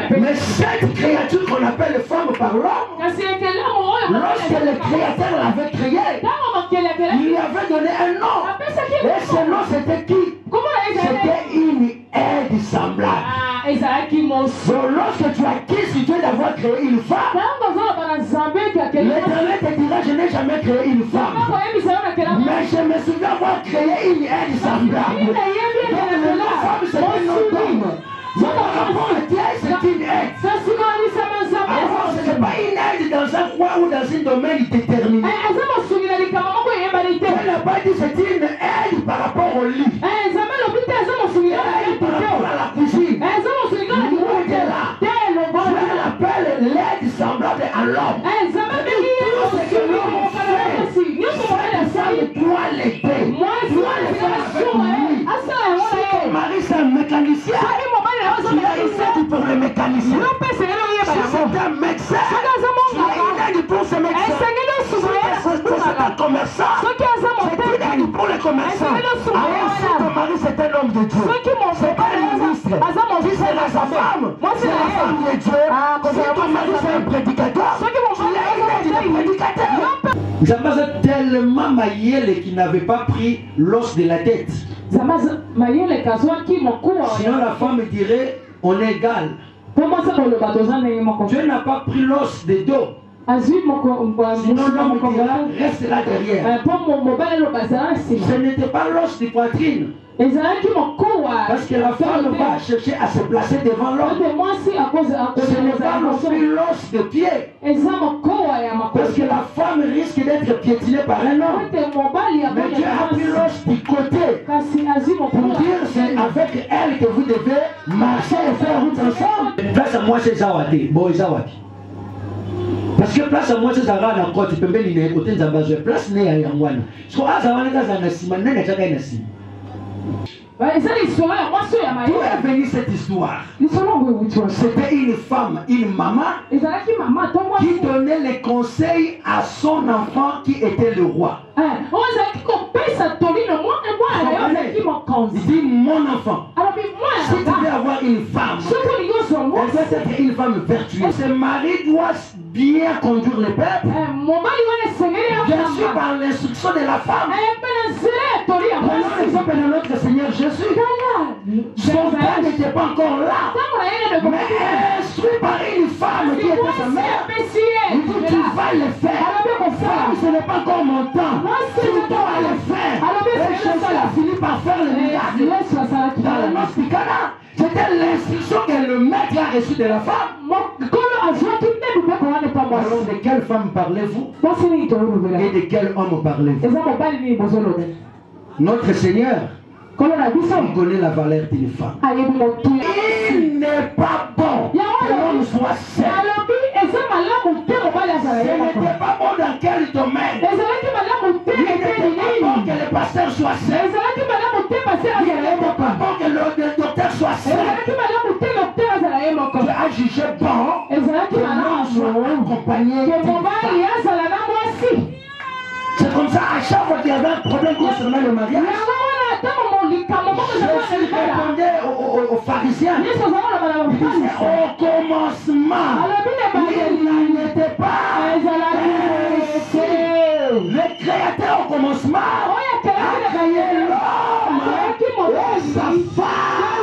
Mais cette créature qu'on appelle femme par l'homme, lorsque le créateur l'avait créée, il lui avait donné un nom. Et ce nom c'était qui? C'était une aide semblable. Donc lorsque tu as quitté Dieu d'avoir créé une femme, l'Éternel te dira je n'ai jamais créé une femme. Mais je me souviens avoir créé une aide semblable. Donc le nom femme c'est un nom d'homme. Mais par rapport à Dieu, c'est une aide. Alors, ce n'est pas une aide dans un coin ou dans un domaine déterminé. Elle n'a pas dit c'est une aide par rapport au lit. Aide par rapport à la cuisine. Nous, on est là. Dieu l'appelle l'aide semblable à l'homme. Tout ce que l'homme fait, la femme doit l'aider. Doit le faire avec lui. Si ton mari c'est un mécanicien, tu as une aide pour le mécanicien. Si c'est un médecin, tu as une aide pour ce médecin. Si c'est un commerçant, tu as une aide pour les commerçants. Alors si ton mari c'est un homme de Dieu, c'est pas un ministre. Si c'est sa femme, c'est la femme de Dieu. Si ton mari c'est un prédicateur, tu as une aide de prédicateur. Nous avons tellement maillé qui n'avait pas pris l'os de la tête. Sinon la femme dirait on est égal. Dieu n'a pas pris l'os de dos. Sinon l'homme dira reste là derrière. Ce n'était pas l'os de poitrine. Parce que la femme va chercher à se placer devant l'homme. Ce n'est pas non plus l'os de pied. Parce que la femme risque d'être piétinée par un homme. Mais Dieu a pris l'os du côté pour dire c'est avec elle que vous devez marcher et faire route ensemble. Place à moi c'est Zawadi. Bon Zawadi. Parce que place à moi c'est Zawadi encore tu peux me dire côté Zambazo. Place n'est à Yangwana. Parce que Zawadi dans un asima n'est pas un asima. D'où est venue cette histoire? C'était une femme, une maman qui donnait les conseils à son enfant qui était le roi. Il dit mon enfant, si tu veux avoir une femme, elle doit être une femme vertueuse. Ce mari doit bien conduire le peuple. Bien sûr par l'instruction de la femme. Prenons l'exemple de notre Seigneur Jésus. Son père n'était pas encore là. Mais instruit par une femme qui était sa mère. Il dit tu vas le faire. Femme, ce n'est pas encore mon temps. Tu dois le faire. Et Jésus a fini par faire le miracle. Dans le noce du Cana, c'était l'instruction que le maître a reçue de la femme. Alors de quelle femme parlez-vous? Et de quel homme parlez-vous? Notre Seigneur, il connaît la valeur d'une femme. Il n'est pas bon que l'homme soit seul. Ce n'était pas bon dans quel domaine. Il n'était pas bon que le pasteur soit seul. Il n'était pas bon que le docteur soit seul. Tu as jugé bon que l'homme soit accompagné d'une femme. C'est comme ça, à chaque fois qu'il y avait un problème concernant le mariage, Jésus répondait aux pharisiens. Il disait au commencement, il n'en était pas. Le créateur au commencement a créé l'homme et sa femme.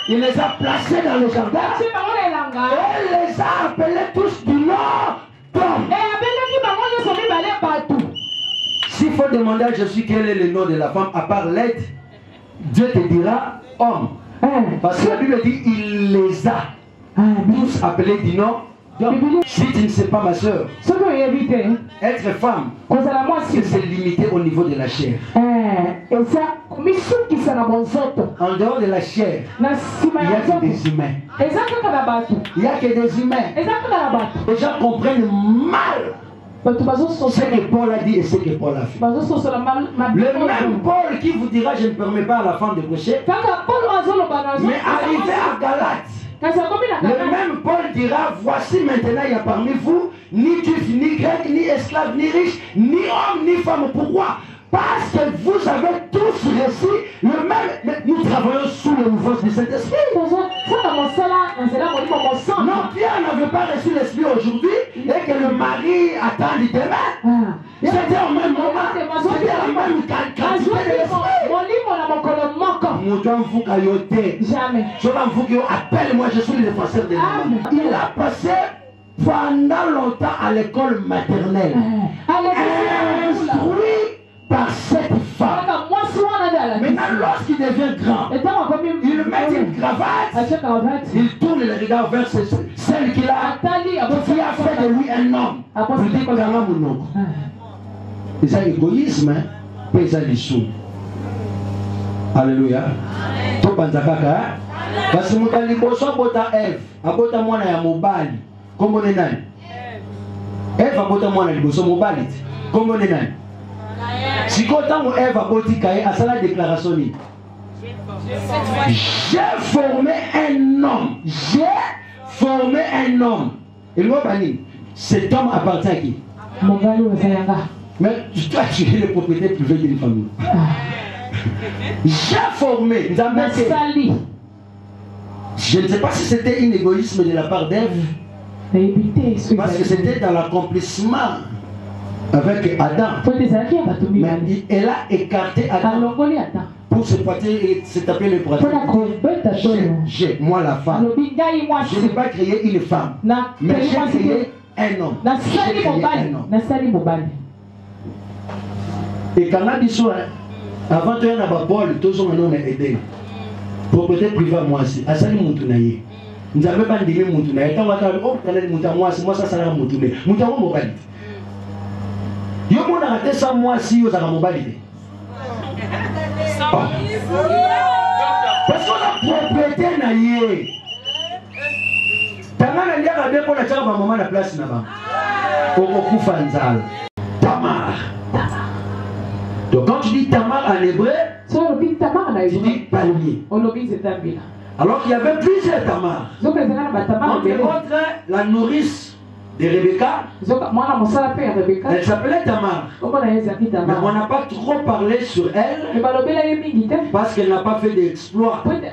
Il les a placés dans le jardin et les a appelés tous du nom d'homme. S'il faut demander à Jésus quel est le nom de la femme, à part l'aide, Dieu te dira homme. Parce que la Bible dit il les a tous appelés du nom d'homme. Si tu ne sais pas ma soeur, être femme, c'est se limiter au niveau de la chair. En dehors de la chair, il n'y a que des humains. Il n'y a que des humains. Les gens comprennent mal ce que Paul a dit et ce que Paul a fait. Le même Paul qui vous dira je ne permets pas à la femme de prêcher, mais arrivé à Galate, le même Paul dira voici maintenant il y a parmi vous ni juif, ni grec, ni esclave, ni riche, ni homme, ni femme. Pourquoi? Parce que vous avez tous reçu le même. Nous travaillons sous le nouveau du Saint-Esprit. Non, Pierre n'avait pas reçu l'Esprit aujourd'hui et que le mari attendit demain. C'était au même moment. C'était la même quantité de l'Esprit. Jamais. Appelle-moi, je suis le défenseur des mamans. Il a passé pendant longtemps à l'école maternelle. Instruit par cette femme. Maintenant, lorsqu'il devient grand, il met une cravate, il tourne le regard vers celle qui a fait de lui un homme. Pour dire qu'on a un homme. C'est l'égoïsme, hein? Pesa l'issue. Alléluia. Tout banzakaka. Parce que mon liboso abota Eve, abota mwana ya mobali. Kombo ne nani? Eve abota mwana liboso mobali. Kombo ne nani? Si quand Eve aboti kaye asala déclaration ni. J'ai formé un homme. J'ai formé un homme. Et le bani, cet homme appartient à qui? Mobali Wazayanga. Mais toi tu es le propriétaire privé d'une famille. J'ai formé. Je ne sais pas si c'était un égoïsme de la part d'Ève. Parce que c'était dans l'accomplissement avec Adam. Mais elle a écarté Adam pour se taper le bras. J'ai, moi la femme. Je n'ai pas créé une femme. Mais j'ai créé un homme. J'ai créé un homme. Et quand on a dit ça, avant de faire un bol, tous on a aidé. Propriété privée moi aussi. Asali Moutunaye. Nous n'avons pas dit Moutunaye. Quand on a dit oh, moi ça sera Moutunaye. Moutunaye mobile. Yo on a raté ça moi si vous avez mobile. Parce qu'on a propriété naïe. Tanga ndia ka beko na chaka ba maman na place na ba. Okufa nzala. Tamar. Donc quand tu dis Tamar en hébreu, tu dis palmier. Alors qu'il y avait plusieurs Tamar. Entre autres, la nourrice de Rebecca, elle s'appelait Tamar. Mais on n'a pas trop parlé sur elle parce qu'elle n'a pas fait d'exploit. Mais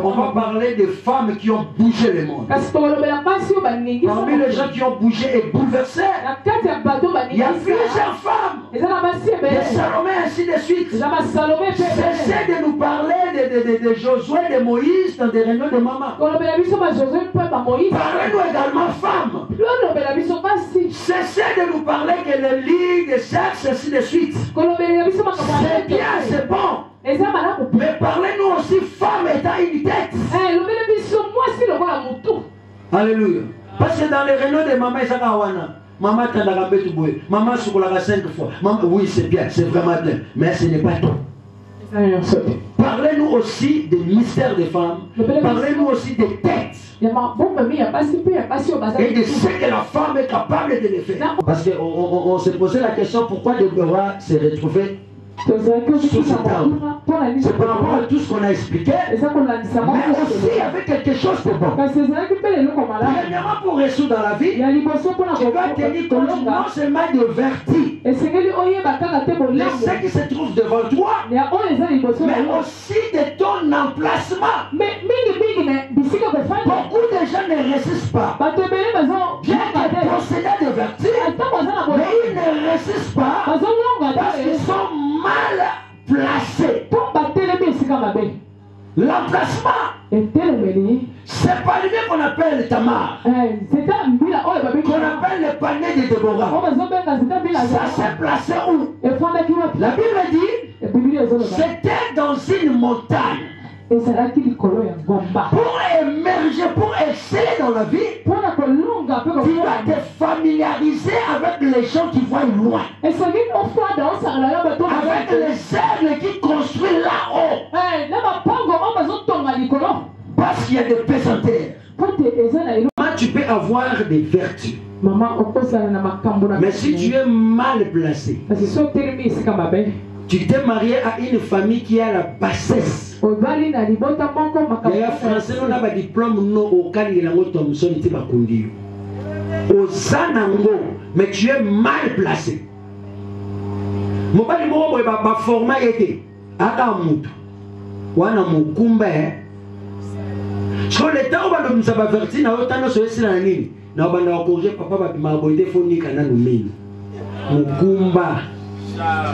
on va parler des femmes qui ont bougé le monde. Parmi les gens qui ont bougé et bouleversé, il y a plusieurs femmes. Des Salomé, ainsi de suite. Cessez de nous parler de Josué, de Moïse dans des réunions de maman. Parlez-nous également femmes. Cessez de nous parler que les ligues, de sexe, ainsi de suite. C'est bien, c'est bon. Mais parlez-nous aussi femmes étant une tête. Alléluia. Parce que dans les réunions de maman, ils maman tendra betu boy, maman soukola 5 fois. Maman, oui, c'est bien, c'est vraiment bien. Mais ce n'est pas tout. Parlez-nous aussi des mystères des femmes. Parlez-nous aussi des têtes. Et de ce que la femme est capable de le faire. Parce qu'on s'est posé la question pourquoi Déborah s'est retrouvée sous cet arbre. C'est par rapport à tout ce qu'on a expliqué. Mais aussi il y avait quelque chose de bon. Premièrement, pour résoudre dans la vie, tu dois tenir compte non seulement de vertu, de ce qui se trouve devant toi, mais aussi de ton emplacement. Beaucoup de gens ne résistent pas. Bien qu'ils possédent des vertus, mais ils ne résistent pas parce qu'ils sont mal placés. L'emplacement, c'est pas lui qu'on appelle Tamar, qu'on appelle le panier de Déborah. Ça s'est placé où? La Bible dit c'était dans une montagne. Pour émerger, pour exceller dans la vie, tu dois te familiariser avec les gens qui voient loin. Avec les aigles qui construisent là-haut. Parce qu'il y a des pesanteurs. Tu peux avoir des vertus. Mais si tu es mal placé, tu t'es marié à une famille qui a la bassesse. D'ailleurs, français, on a un diplôme non au Canada, Osanango, mais tu es mal placé. Mobali moko ba format été aka mutu wana mukumba sur le temps ba lo msaba verti na otano so esila nini na banda corriger papa ba pima boite foni kana no mini mukumba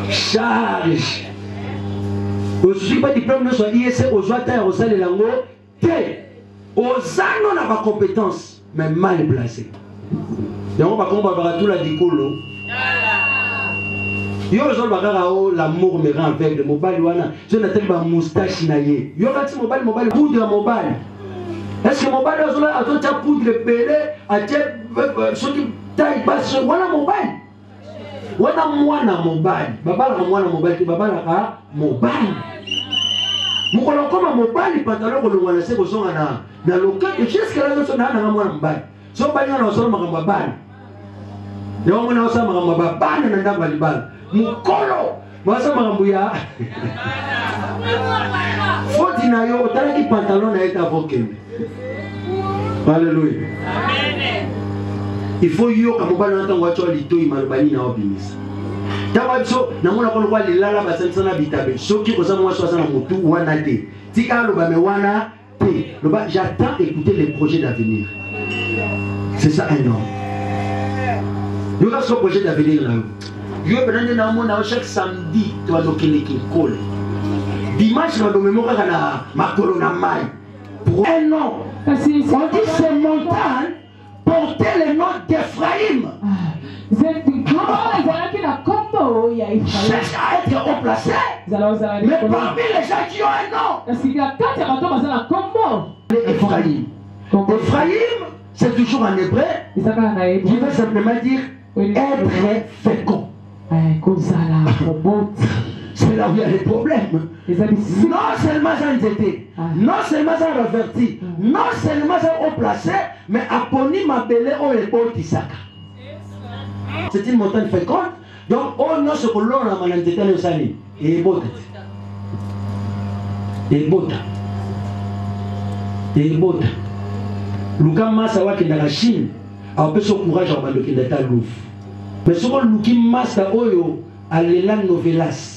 charge aussi pas diplôme no so ISC ozwata ya osale lango te ozano na ba compétence mais mal placé donc ba komba ba tout la dikolo yo zo bagara o l'amour me rend aveugle mobali wana je na tellement moustache na ye yo kati mobali poudre mobali est-ce que mobali zo la ato ta poudre pelé a te so ki taille basse wana mobali mwana mobali babala ka mwana mobali babala ka mobali mukolo koma mobali pantalon ko longwana se ko zonga na loka et jusqu'à là so na mwana mobali so bali na so makambo bali yo mwana osa makambo bana na ndamba libala mukolo mwasa makambo ya foti na yo otalaki pantalon na eta vokende. Alléluia. Amen. Il faut yo ka mobali na tango acho litoi malobani na obimisa tawa biso na mona ko kwa lilala basanisa na bitabe soki oza mwaso asa na mutu wana te tika loba me wana te loba j'attends écouter les projets d'avenir. C'est ça un homme. Nous avons ce projet d'avenir là. Yo benande na mona chaque samedi tu vas dokele kikole. Dimanche na domemo kaka na makolo na mai. Pour un an. On dit c'est montagne porter le nom d'Ephraïm. Cherche à être haut placé. Mais parmi les gens qui ont un nom. Ephraïm. Ephraïm, c'est toujours en hébreu. Je veux simplement dire être fécond. C'est là où il y a des problèmes. Non seulement j'en étais, non seulement j'en reverti, non seulement j'en haut placé, mais à Poni m'a belé au épaule d'Isaac. C'est une montagne féconde. Donc, oh non, ce que l'on a mananté dans le sali. Et bota. Et bota. Et bota. Luka Massa wa dans la Chine, a peu son courage à baloki d'État Louvre. Mais ce que Luki Massa oyo, à l'élan novelas.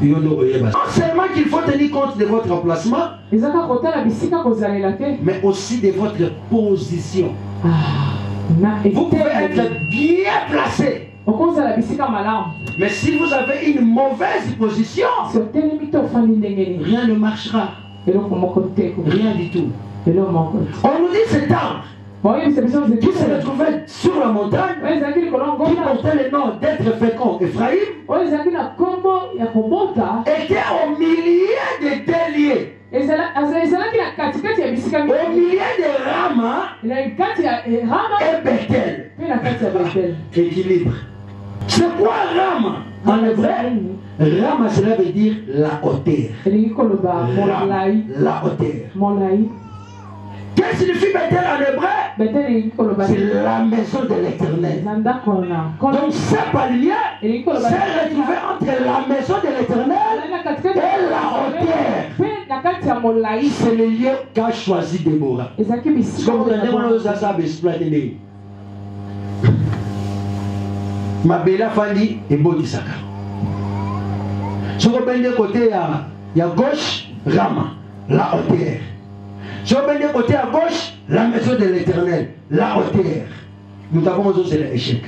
Non seulement qu'il faut tenir compte de votre emplacement, mais aussi de votre position. Vous pouvez être bien placé. Mais si vous avez une mauvaise position, rien ne marchera. Rien du tout. On nous dit cet arbre qui se retrouvait sur la montagne, qui portait le nom d'être fécond, Ephraïm, était au milieu des deux lieux. Au milieu de Rama et Bethel. Équilibre. C'est quoi Rama en hébreu? Rama, cela veut dire la hauteur. La hauteur. Qu'est-ce que signifie Bethel en hébreu? C'est la maison de l'Éternel. Donc ce palier s'est retrouvé entre la maison de l'Éternel et la hauteur. C'est le lieu qu'a choisi Déborah. Comme vous avez ma belle famille est beau d'Isaka. Si vous avez côté à gauche, Rama, la hauteur. Si vous avez côté à gauche, la maison de l'Éternel, la hauteur. Nous avons aussi l'échec.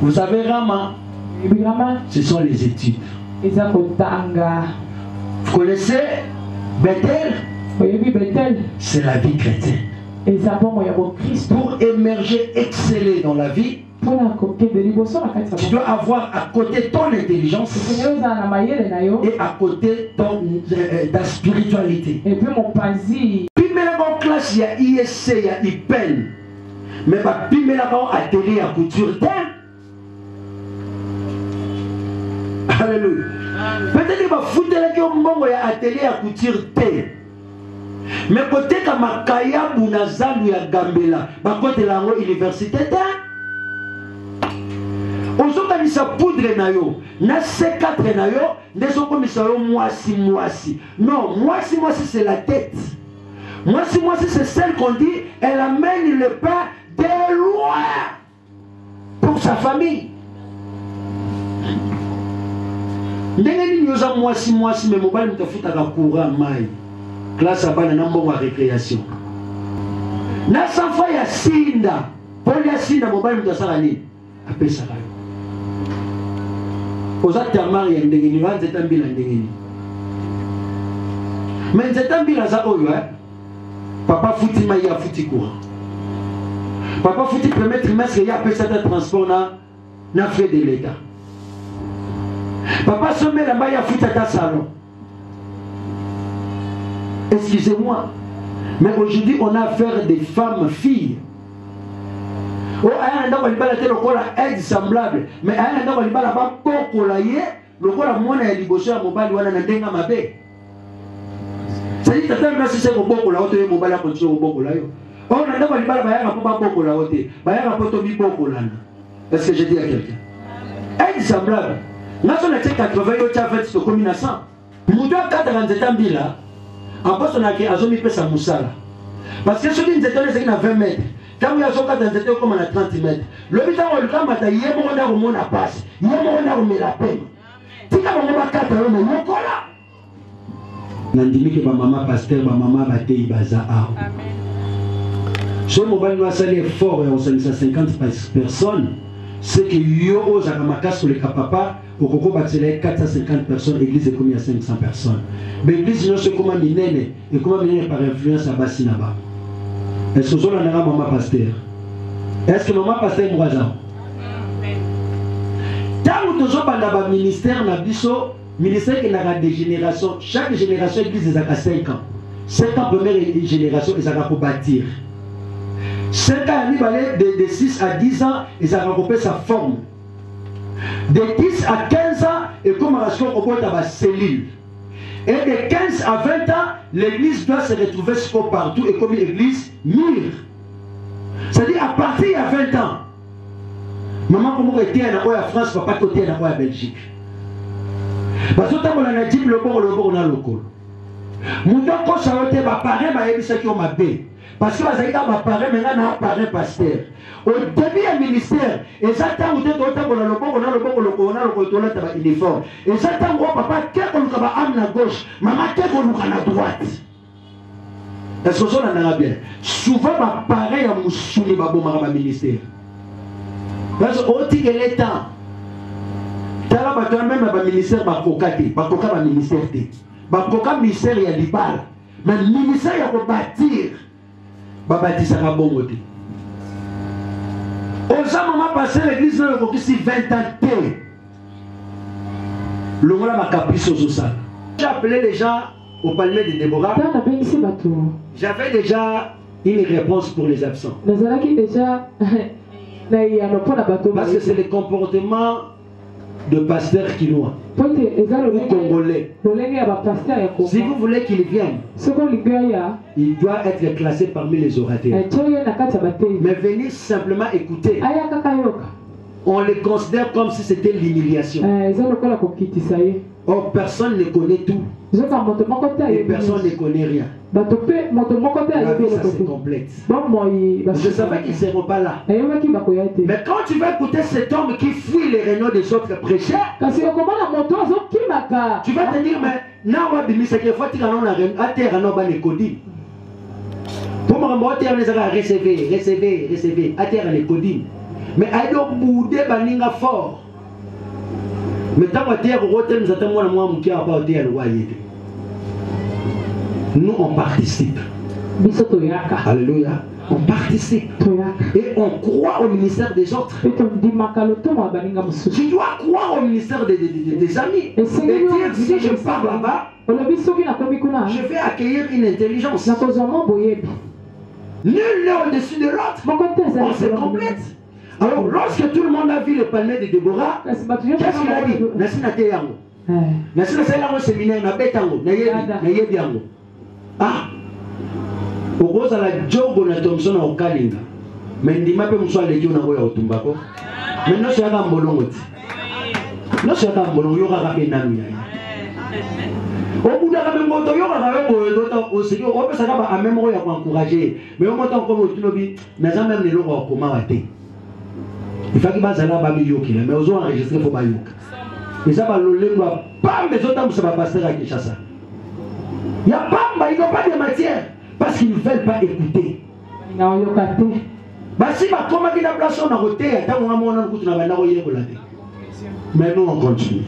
Vous savez, Rama, ce sont les études. Vous connaissez Bethel? C'est la vie chrétienne. Pour émerger, exceller dans la vie, tu dois avoir à côté ton intelligence et à côté ta spiritualité. Et puis mon pasi. Puis maintenant classe il y a ISC, il y a IPEN. Mais puis maintenant atelier à couture. Alléluia. Peut-être qu'il va foutre il y a atelier à couture. Mais côté comme Makaya Bounazalou ya Gambela, côté la université ozokanisa poudre na yo na C4 na yo ndezo komisa yo mwasi. Non, mwasi c'est la tête. Moi, si c'est celle qu'on dit, elle amène le pain de loin pour sa famille. Ndengeni nyoza moi si mais mobile mtafuta ka courant mai. Classe à bana na mbongo récréation. Na sanfa ya sinda. Pour ya sinda mobile mtasala nini? Apesa kayo. Oza tamari ya ndengeni vanze tambila ndengeni. Mais nzetambila za oyo papa futi mai ya futi courant. Papa futi premier trimestre ya apesa ta transport na frais de l'état. Papa sommet là-bas, il y a foutu à ta salon. Excusez-moi, mais aujourd'hui on a affaire des femmes, filles. Oh, il y a un aide semblable, mais il y a un beaucoup le rôle à moi, il y a un mobile, il y a un mabé. C'est-à-dire que si c'est un beaucoup là, il y a un mobile à continuer au beaucoup là. Oh, il y a un beaucoup là, il y a un beaucoup là. Est-ce que je dis à quelqu'un? Aide semblable. Nous sommes 80 et 20 comme 100. Nous devons 40 là. En plus, on a mis pesa moussala. Parce que ceux qui étaient à 20 mètres, quand nous avons 40 comme à 30 mètres, le bitan on le camata, il y a mon monde à passe, il y a mon monde à la peine. Si tu as mon 4 ans, mon cola. Nandimi que ma maman pasteur, ma maman batté baza. Amen. Ce mobile nous a salé fort et on s'est mis à 50 personnes. C'est que yo osa kamakas pour les papa au Coco Batselé 450 personnes, l'église est combien 500 personnes. Mais l'église non c'est comment minene et comment minene par influence à Bassinaba. Est-ce que vous avez maman pasteur? Est-ce que maman pasteur moisan? Tant que vous avez un ministère na biso, ministère qui n'a des générations, chaque génération l'église est à 5 ans. 5 ans première génération et ça va pour bâtir. 5 ans, de 6 à 10 ans, ils ont regroupé sa forme. De 10 à 15 ans, et comme on voit dans la cellule. Et de 15 à 20 ans, l'église doit se retrouver partout et comme l'église mûre. C'est-à-dire à partir de 20 ans, maman, comment était en France, papa, côté en Belgique. Parce que quand on a dit le bon, on a le col. Mon temps, quand ça a été pareil, qui ont ma baie. Parce que les gens m'apparaissent maintenant un pasteur. Au début du ministère, et j'attends où tu es on a le uniforme. Et j'attends où papa, qu'est-ce qu'on a à gauche, maman, qu'est-ce qu'on a à droite. Est-ce que ça en a bien? Souvent, m'apparaît à Moussouli, ma ministère. Parce que au titre de l'État, tu as même un ministère, un ministère, un ministère, il y a des balles. Mais le ministère, il y a pour bâtir. Babati sera bon côté. Aux maman passé l'église là le ici 20 ans. Le voilà ma caprice au sol. J'ai appelé les gens au palmier de Déborah. J'avais déjà une réponse pour les absents. Parce que c'est le comportement de pasteurs quinois ou congolais. Si vous voulez qu'il vienne, il doit être classé parmi les orateurs. Mais venir simplement écouter, on les considère comme si c'était l'humiliation. Or, personne ne connaît tout. Et personne ne connaît rien. La vie, ça se complète. Je savais qu'ils ne seront pas là. Mais quand tu vas écouter cet homme qui fuit les réunions des autres prêcheurs, tu vas te dire, mais pour moi, recevoir. Mais il doit bouder baninga fort. Mais tant que nous on participe. Alléluia. On participe. Et on croit au ministère des autres. Tu dois croire au ministère des amis. Et dire si je pars là-bas, je vais accueillir une intelligence. Nul n'est au-dessus de l'autre. On se complète. Alors, lorsque tout le monde a vu le palmier de Déborah, qu'est-ce qu'il a dit? Nassina Teyango. Nassina Teyango séminaire, na Betango, na Yebiango. Ah! Au rose à la Djogo na Thompson au Kalinga. Mais ndima pe mswa leki na boya otumbako. Mais non c'est un bolongo. Non c'est un bolongo yo ka pe nanu ya. Au bout d'un moment, il y a aussi on peut savoir à même moment pour encourager. Mais au moment comme tu le dis, mais ça même les lois comment athée. Il faut que ça là pas mieux que mais aux enregistrer faut pas youk. Et ça va le lengua pas mais autant ça va passer à Kinshasa. Il y a pas ils n'ont pas de matière parce qu'ils ne veulent pas écouter. Non, il y a pas. Bah si ma comment qu'il a place on a roté, attends on a mon coup tu n'as pas là mais nous on continue.